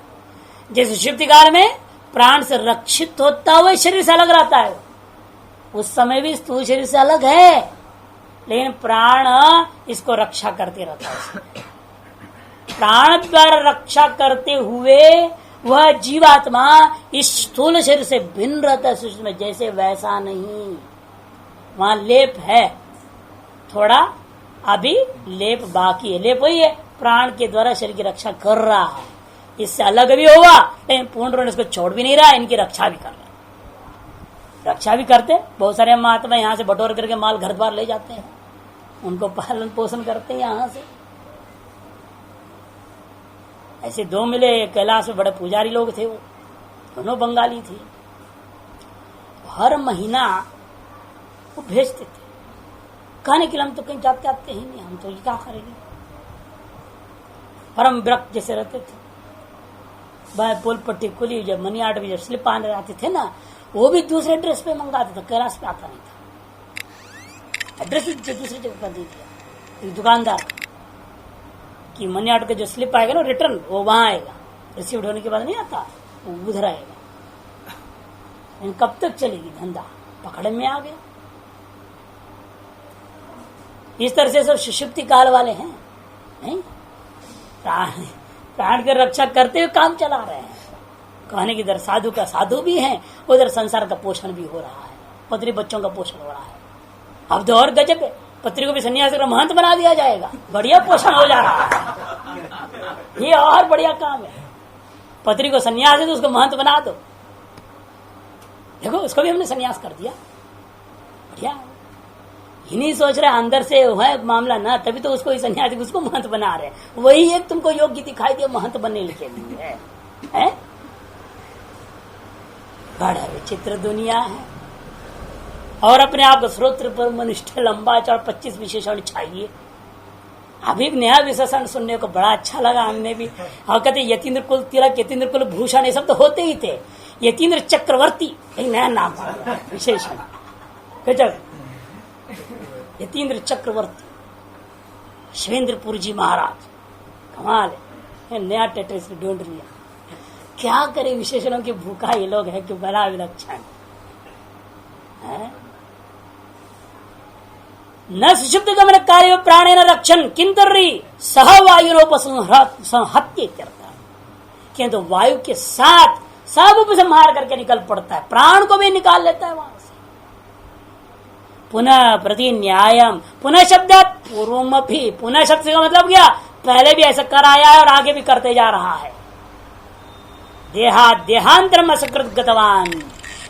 जैसे सुषुप्ति काल में प्राण से रक्षित होता हुआ शरीर से अलग रहता है, उस समय भी स्थूल शरीर से अलग है, लेकिन प्राण इसको रक्षा करते रहता है। प्राण द्वारा रक्षा करते हुए वह जीवात्मा इस स्थूल शरीर से भिन्न रहता है। सूक्ष्म में जैसे वैसा नहीं, वहां लेप है, थोड़ा अभी लेप बाकी है। लेप वही है, प्राण के द्वारा शरीर की रक्षा कर रहा है, इससे अलग भी होगा, लेकिन पूर्ण रूप इसको छोड़ भी नहीं रहा, इनकी रक्षा भी कर रहा है। रक्षा भी करते बहुत सारे महात्मा यहाँ से बटोर करके माल घर द्वार ले जाते हैं, उनको पालन पोषण करते हैं यहां से। ऐसे दो मिले, कैलाश में बड़े पुजारी लोग थे, वो दोनों बंगाली थे। हर महीना वो भेजते थे, खाने के लिए हम तो कहीं जाते आते ही नहीं, हम तो ये क्या करेंगे। परम विरक्त जैसे रहते थे। पोल पट्टी खुली, जब मनी आर्ट में जब स्लिप आने आते थे ना, वो भी दूसरे एड्रेस पे मंगाते थे, कैलाश पे आता नहीं था। एड्रेस दूसरी जगह पर दे दिया एक दुकानदार कि मनी आर्ट का जो स्लिप आएगा ना रिटर्न, वो वहां आएगा, रिसीव्ड होने के बाद नहीं आता, वो उधर आएगा। कब तक चलेगी धंधा? पकड़ में आ गया। इस तरह से सब सुषुप्ति काल वाले हैं, नहीं? प्राण की रक्षा करते हुए काम चला रहे हैं। कहने की इधर साधु का साधु भी है, उधर संसार का पोषण भी हो रहा है, पत्नी बच्चों का पोषण हो रहा है। अब तो और गजब है, पत्नी को भी सन्यासी का महंत बना दिया जाएगा, बढ़िया पोषण हो जा रहा है। ये और बढ़िया काम है। पत्नी को सन्यास है तो उसको महंत बना दो। देखो उसको भी हमने सन्यास कर दिया, बढ़िया। ही नहीं सोच रहे अंदर से है मामला ना, तभी तो उसको सन्यासी उसको महंत बना रहे। वही एक तुमको योग्य दिखाई दिया महंत बनने के लिए है? बड़ा विचित्र दुनिया है। और अपने आप को स्रोत्र पर मनिष्ठ लंबा 4-25 विशेषण चाहिए। अभी एक नया विशेषण सुनने को बड़ा अच्छा लगा हमने भी। हाँ, कहते यतीन्द्र कुल तिलक, यतीन्द्र कुल भूषण, ये सब तो होते ही थे। यतीन्द्र चक्रवर्ती एक नया नाम विशेषण, गजब। यतीन्द्र चक्रवर्ती, शिवेंद्रपुर जी महाराज, कमाल है। नया टेटस ढूंढ लिया। क्या करे विशेषणों की भूखा ये लोग है कि बड़ा विलक्षण है। न सुषुप्त गमन कार्य प्राणे न रक्षण किंतरी सह वायुरोपसंहत्य, किंतु वायु के साथ सब उपसंहार करके निकल पड़ता है, प्राण को भी निकाल लेता है वहां से। पुनः प्रति न्यायम, पुनः शब्द पूर्वमपि, पुनः शब्द का मतलब क्या? पहले भी ऐसा कर आया है और आगे भी करते जा रहा है। देहांतरम असकृत गतवान,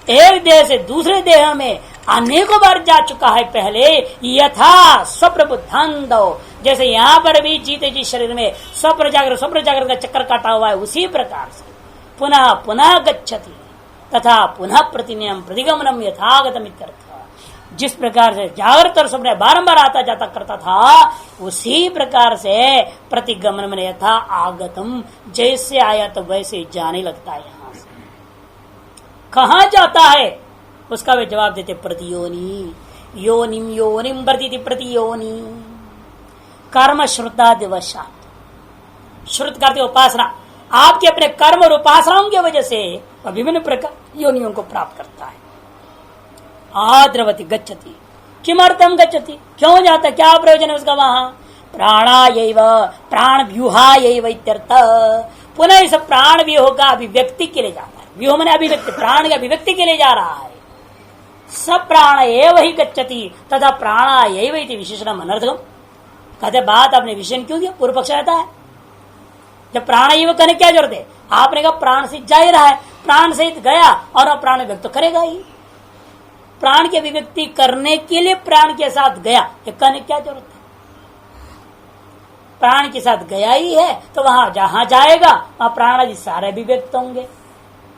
एक देह से दूसरे देह में अनेकों बार जा चुका है पहले। यथा स्वप्रबुद्धांदो, जैसे यहाँ पर भी जीते जी शरीर में स्वप्न जागृत का चक्कर काटा हुआ है, उसी प्रकार से पुनः पुनः गच्छति तथा पुनः प्रतिनियम प्रतिगमनम यथागतम इत्यर्थ। जिस प्रकार से जागृत और स्वप्न बारंबार आता जाता करता था, उसी प्रकार से प्रतिगमन में यथा आगतम, जैसे आया तो वैसे जाने लगता है। यहां से कहा जाता है उसका वे जवाब देते प्रतियोनि, योनिम योनिम वर्तिति प्रतियोनि। कर्म श्रुता दिवसात, श्रुत करते उपासना, आपके अपने कर्म और उपासनाओं की वजह से वह विभिन्न प्रकार योनियों को प्राप्त करता है। आद्रवती गच्छति, किमर्थम गच्छति, क्यों जाता, क्या प्रयोजन है उसका वहां। प्राणायैव प्राण व्यूहायैव इत्यर्थ, पुनः इस प्राण व्यूह का अभिव्यक्ति के लिए जाता है। व्यूह मैंने अभिव्यक्ति, प्राण की अभिव्यक्ति के लिए जा रहा है। सब प्राण एव ही गच्छति तथा प्राणायैव इति विशेषणम अनर्थकम। कहते बात आपने विशेषण क्यों दिया, पूर्व पक्ष रहता है। जब प्राणायैव कहने क्या जरूरत है, आपने कहा प्राण से जा ही रहा है, प्राण सहित गया और अब प्राण व्यक्त करेगा ही। प्राण की अभिव्यक्ति करने के लिए प्राण के साथ गया, ये कहने क्या जरूरत है। प्राण के साथ गया ही है तो वहां जहां जाएगा वहां प्राण आदि सारे अभिव्यक्त होंगे।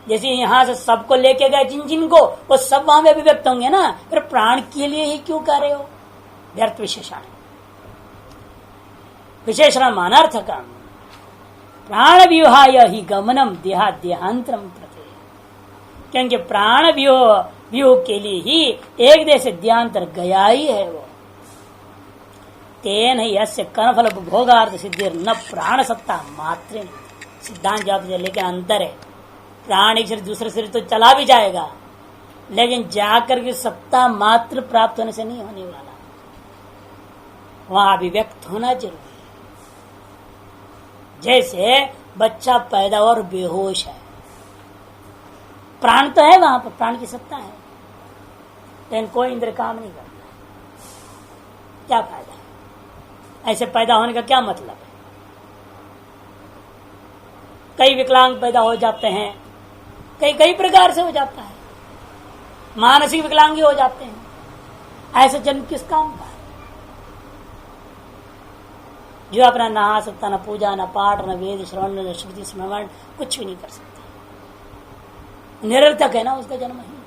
जैसे यहां से सबको लेके गए जिन जिन को, वो सब वहां भी अभिव्यक्त होंगे ना। फिर प्राण के लिए ही क्यों कर रहे हो, व्यर्थ विशेषण। विशेषण अनर्थकम, प्राण व्यूहाय ही गमनम देहांतरम प्रति, क्योंकि प्राण व्यूह के लिए ही एक देश से देहांतर गया ही है वो। तेन ही यस्य कर्मफल भोगार्थ सिद्धि न प्राण सत्ता मात्र, सिद्धांत जवाब दिया, लेकिन अंतर है। प्राण एक शरीर दूसरे शरीर तो चला भी जाएगा, लेकिन जाकर के सत्ता मात्र प्राप्त होने से नहीं होने वाला, वहां अभिव्यक्त होना जरूरी है। जैसे बच्चा पैदा और बेहोश है, प्राण तो है वहां पर, प्राण की सत्ता है, लेकिन कोई इंद्र काम नहीं करता, क्या फायदा है। ऐसे पैदा होने का क्या मतलब है। कई विकलांग पैदा हो जाते हैं, कई प्रकार से हो जाता है, मानसिक विकलांग हो जाते हैं। ऐसे जन्म किस काम का है, जो अपना नहा सकता, न पूजा, न पाठ, न वेद श्रवण, न श्रुति स्मरण, कुछ भी नहीं कर सकता, निरर्थक है ना उसका जन्म ही।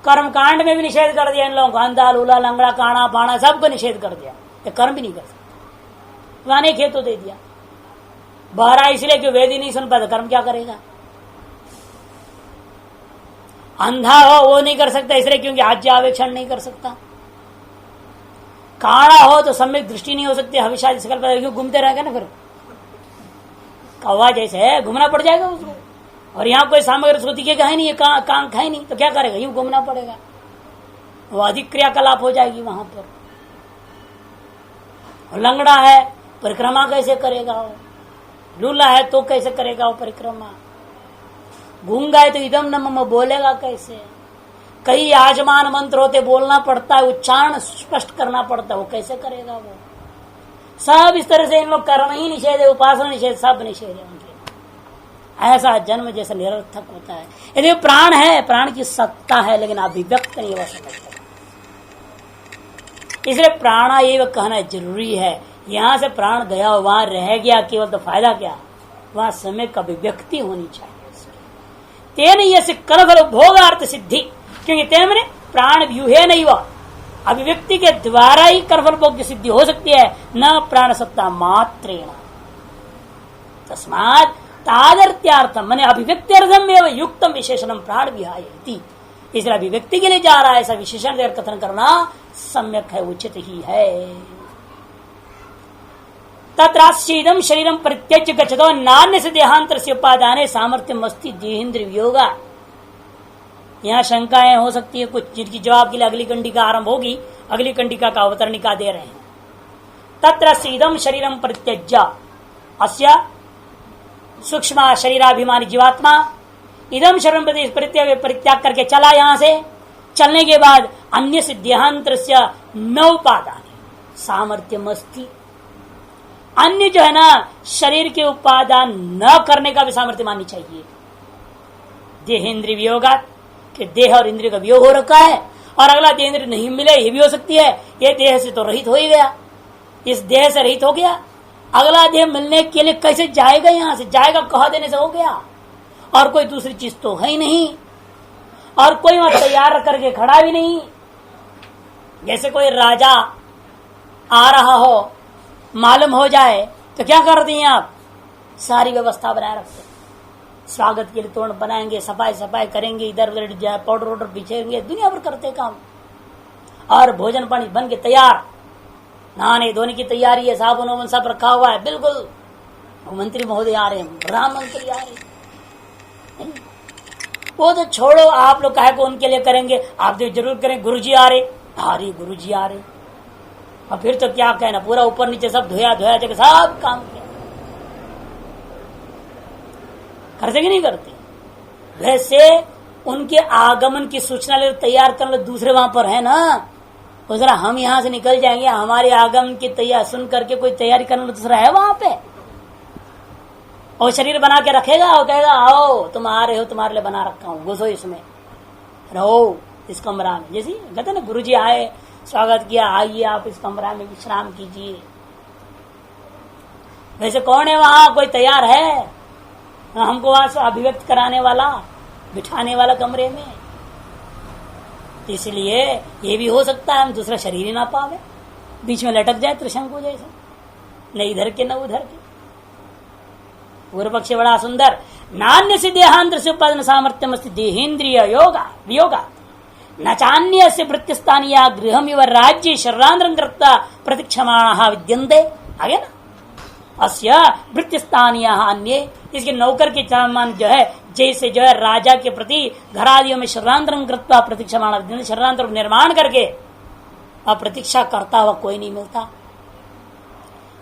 कर्म कांड में भी निषेध कर दिया इन लोगों को, अंधा लूला लंगड़ा काना पाना सबको निषेध कर दिया, ये कर्म भी नहीं कर सकता। वाने खेतों दे दिया, बहरा इसलिए कि वेद ही नहीं सुन पाता, कर्म क्या करेगा। अंधा हो वो नहीं कर सकता इसलिए क्योंकि आज्ञा आवेक्षण नहीं कर सकता। काड़ा हो तो सम्यक दृष्टि नहीं हो सकती, हमेशा क्यों घूमते रहेगा ना, फिर कौवा जैसे है घूमना पड़ जाएगा उसको। और यहाँ कोई सामग्री उसको दिखेगा है नहीं, ये काम खाए नहीं तो क्या करेगा, यूं घूमना पड़ेगा, वो अधिक क्रियाकलाप हो जाएगी वहां पर। और लंगड़ा है परिक्रमा कैसे करेगा वो, लूला है तो कैसे करेगा वो परिक्रमा, गूंगा है तो इदम न मम बोलेगा कैसे। कई आजमान मंत्र होते, बोलना पड़ता है, उच्चारण स्पष्ट करना पड़ता है, वो कैसे करेगा वो। सब इस तरह से इन लोग कर्म ही निषेध है, उपासना निषेध, सब निषेध है उनके। ऐसा जन्म जैसा निरर्थक होता है। यदि प्राण है, प्राण की सत्ता है, लेकिन अभिव्यक्त नहीं हो सकता, इसलिए प्राणा ये कहना जरूरी है। यहां से प्राण गया वहां रह गया केवल तो फायदा क्या, वहां समय का अभिव्यक्ति होनी चाहिए। तेन ये कर्मफल भोगार्थ सिद्धि, क्योंकि तेन मैंने प्राण व्यूहे नहीं हुआ, अभिव्यक्ति के द्वारा ही कर्मफल भोग की सिद्धि हो सकती है, न प्राण सत्ता मात्रेण। तस्मात् तादर्थ्यार्थम मैंने अभिव्यक्त्यर्थम एवं युक्तम विशेषणम प्राण विहायति, इसलिए अभिव्यक्ति के लिए जा रहा है, ऐसा विशेषण देकर कथन करना सम्यक है, उचित ही है। तत्रास्येदं शरीरम परित्यज्य गच्छतो नान्य से देहांतर से उपादाने सामर्थ्यम अस्ति देहेंद्र वियोगा। यहाँ शंकाएं हो सकती है कुछ, जिनकी जवाब के लिए अगली कंडिका आरंभ होगी, अगली कंडिका का अवतरणिका दे रहे हैं। तत्रास्येदं शरीरम परित्यज्य, अस्या सूक्ष्म शरीराभिमानी जीवात्मा इदम शरीरम परित्याग करके चला, यहां से चलने के बाद अन्य से देहांतर से न उपादान सामर्थ्यम अस्ति, अन्य जो है ना शरीर के उपादान न करने का भी सामर्थ्य माननी चाहिए। देहेंद्र वियोगा, कि देह और इंद्रिय का वियोग हो रखा है और अगला देहेंद्र नहीं मिले, ये भी हो सकती है। ये देह से तो रहित हो ही गया, इस देह से रहित हो गया, अगला देह मिलने के लिए कैसे जाएगा, यहां से जाएगा कह देने से हो गया, और कोई दूसरी चीज तो है ही नहीं, और कोई वहां तैयार करके खड़ा भी नहीं। जैसे कोई राजा आ रहा हो, मालूम हो जाए तो क्या करते हैं आप, सारी व्यवस्था बनाए रखते, स्वागत के लिए तोरण बनाएंगे, सफाई सफाई करेंगे, इधर उधर पाउडर वाउडर बिछेंगे, दुनिया भर करते काम। और भोजन पानी बन के तैयार, नहाने धोने की तैयारी है, साबुन वाबुन सब रखा हुआ है, बिल्कुल मंत्री महोदय आ रहे हैं, प्रधानमंत्री आ रहे हैं। वो तो छोड़ो, आप लोग काहे को उनके लिए करेंगे, आप तो जरूर करें। गुरुजी आ रहे, अरे गुरुजी आ रहे, और फिर तो क्या कहना, पूरा ऊपर नीचे सब धोया धोया जगह सब काम किया। करते कि नहीं करते? वैसे उनके आगमन की सूचना ले तैयार कर लो, दूसरे वहां पर है ना, तो जरा हम यहां से निकल जाएंगे, हमारे आगमन की तैयार सुन करके कोई तैयारी करने लो, दूसरा है वहां पे, और शरीर बना के रखेगा और कहेगा आओ तुम आ रहे हो, तुम्हारे लिए बना रखा हूं, घुसो इसमें, रहो इस कमरा में। जैसे कहते ना गुरुजी आए, स्वागत किया, आइए आप इस कमरा में विश्राम कीजिए। वैसे कौन है वहां, कोई तैयार है हमको वहां अभिव्यक्त कराने वाला, बिठाने वाला कमरे में? इसलिए ये भी हो सकता है हम दूसरा शरीर ही ना पावे, बीच में लटक जाए त्रिशंकु जैसे, न इधर के न उधर के। पूर्व पक्ष बड़ा सुंदर, नान्य से देहांतर से उपादन सामर्थ्यम अस्ति देहेन्द्रिय योगा वियोगा न चान्य से वृत्तिस्थानीय गृहम इव राज्य शरीरांतरं कृत्वा प्रतीक्षमाणः विद्यन्ते। आगे ना, अस्य वृत्तिस्थानीय अन्य, इसके नौकर के समान जो है, जैसे जो है राजा के प्रति घर आदियों में शरीरांतरं कृत्वा प्रतीक्षमाणः, शरीरांतर निर्माण करके और प्रतीक्षा करता हुआ कोई नहीं मिलता।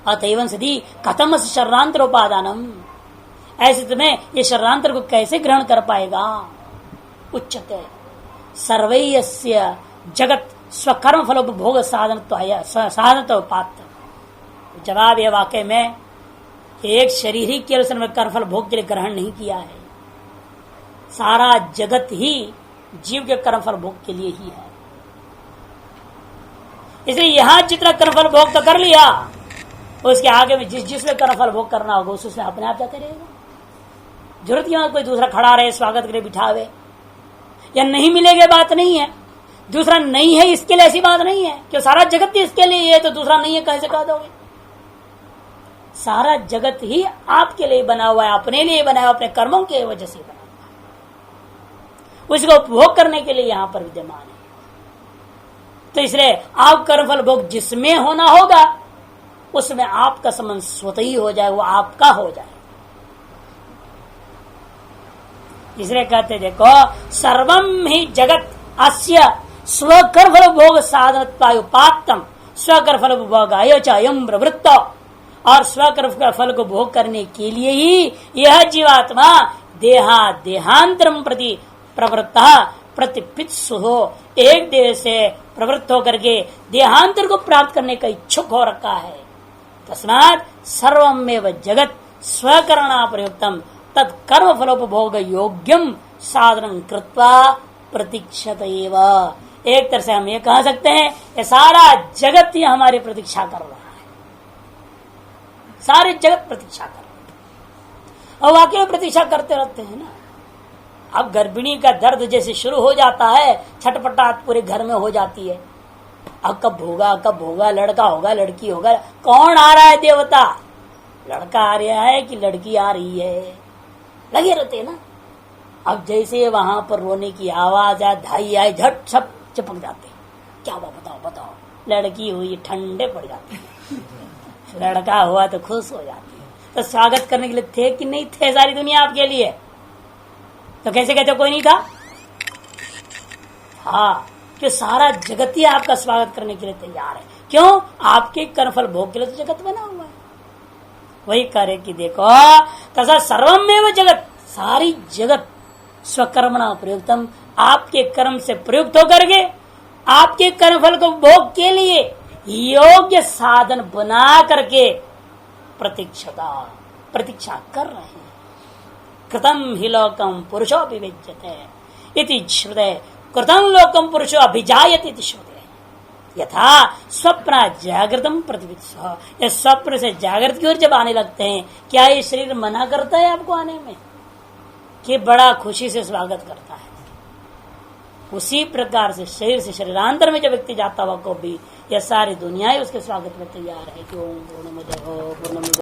अतएव सदी कथम शरीरांतर उपादानम, ऐसे तुम्हें ये शरीरांतर को कैसे ग्रहण कर पाएगा? उच्चते सर्वैस्य जगत स्वकर्म फलोपभोग साधन तो पात्र। जवाब ये वाकई में एक शरीर ही केवल उसने कर्मफल भोग के लिए ग्रहण नहीं किया है, सारा जगत ही जीव के कर्मफल भोग के लिए ही है। इसलिए यहां जितना कर्मफल भोग तो कर लिया, उसके आगे में जिसमें कर्मफल भोग करना होगा उसमें अपने आप जाते रहेगा। जरूरत यहां कोई दूसरा खड़ा रहे, स्वागत के लिए बिठावे, या नहीं मिलेगा बात नहीं है, दूसरा नहीं है इसके लिए ऐसी बात नहीं है कि सारा जगत ही इसके लिए है तो दूसरा नहीं है कैसे कह दोगे? सारा जगत ही आपके लिए बना हुआ है, अपने लिए बना हुआ, अपने कर्मों के वजह से बना हुआ, उसको उपभोग करने के लिए यहां पर विद्यमान है। तो इसलिए आप कर्मफल भोग जिसमें होना होगा उसमें आपका संबंध स्वतः ही हो जाए, वो आपका हो जाए। इसलिए कहते देखो, सर्वम ही जगत अस्य स्वकर्मफल भोग साधनत्वायुपात्तम स्वकर्मफल भोग अयम प्रवृत्त, और स्वकर्म फल को भोग करने के लिए ही यह जीवात्मा देहांतरम प्रति प्रवृत्त प्रतिपित्सु हो, एक देह से प्रवृत्त होकर के देहांतर को प्राप्त करने का इच्छुक हो रखा है। तस्मात् सर्वमेव जगत स्वकरणा प्रयुक्तम तत्कर्म फलोपभोग योग्यम साधन कृत्वा प्रतीक्षत एव। एक तरह से हम ये कह सकते हैं कि सारा जगत ही हमारी प्रतीक्षा कर रहा है, सारे जगत प्रतीक्षा कर रहे हैं, और वाकई प्रतीक्षा करते रहते हैं ना। अब गर्भिणी का दर्द जैसे शुरू हो जाता है, छटपटाहट पूरे घर में हो जाती है, अब कब होगा, लड़का होगा लड़की होगा, कौन आ रहा है देवता, लड़का आ रहा है कि लड़की आ रही है, लगे रहते ना। अब जैसे वहां पर रोने की आवाज आए, धाई आए, झट सब चिपक जाते, क्या हुआ बताओ, लड़की हुई ठंडे पड़ जाते, लड़का हुआ तो खुश हो जाती है। तो स्वागत करने के लिए थे कि नहीं थे सारी दुनिया आपके लिए? तो कैसे कहते कोई नहीं था? हाँ, कि सारा जगत ही आपका स्वागत करने के लिए तैयार है। क्यों? आपके कर्मफल भोग के लिए तो जगत बना हुआ है। वही करे कि देखो, तथा सर्वमेव जगत, सारी जगत स्वकर्मणा प्रयुक्तम, आपके कर्म से प्रयुक्त होकर के आपके कर्मफल को भोग के लिए योग्य साधन बना करके प्रतीक्षा कर रहे हैं। कृतम ही लोकम पुरुषो अभिव्यज्यते इति श्रुते, कृतम लोकम पुरुषो अभिजायते इति श्रुते। यथा स्वप्न जागृतम प्रतिबिंब, या स्वप्न से जागृत की ओर जब आने लगते हैं, क्या ये शरीर मना करता है आपको आने में, कि बड़ा खुशी से स्वागत करता है? उसी प्रकार से शरीर से शरीरांतर में जब व्यक्ति जाता हुआ को भी यह सारी दुनिया ही उसके स्वागत में तैयार है कि ओम पूर्णमदः पूर्णमिदं